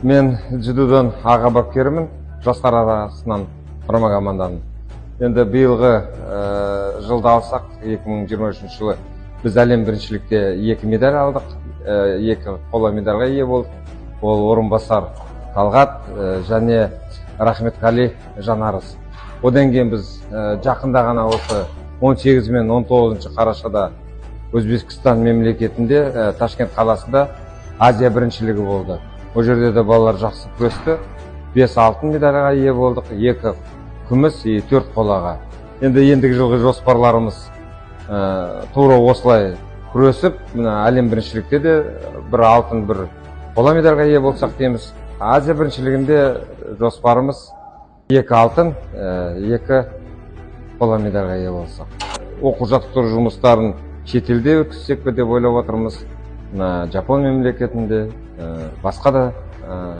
Мен дзюдодан аға бапкерімін, жастар арасынан құрама команданың. Енді биылғы жылды алсақ, 2023 жылы біз әлем біріншілікте 2 медаль алдық, 2 қола медальға ие болдық. Ол Орынбасар Талғат және Рахметқали Жанарыс. Одан кейін біз жақында ғана осы 18 мен 19 қарашада Өзбекстан мемлекетінде Ташкент қаласында Азия біріншілігі болды. Ол жерде де балалар жақсы күресті. 5 алтын медальға ие болдық, 2 күміс, 4 қолаға. Енді ендігі жылғы жоспарларымыз тура осылай күресіп, әлем біріншілікте де 1 алтын, 1 қола медальға ие болсақ дейміз. Азия біріншілігінде жоспарымыз 2 алтын, 2 қола медальға ие болсақ. Оқу жаттықтыру жұмыстарын шетелде өткізсек пе деп ойлап отырмыз. Жапон мемлекетінде, басқа да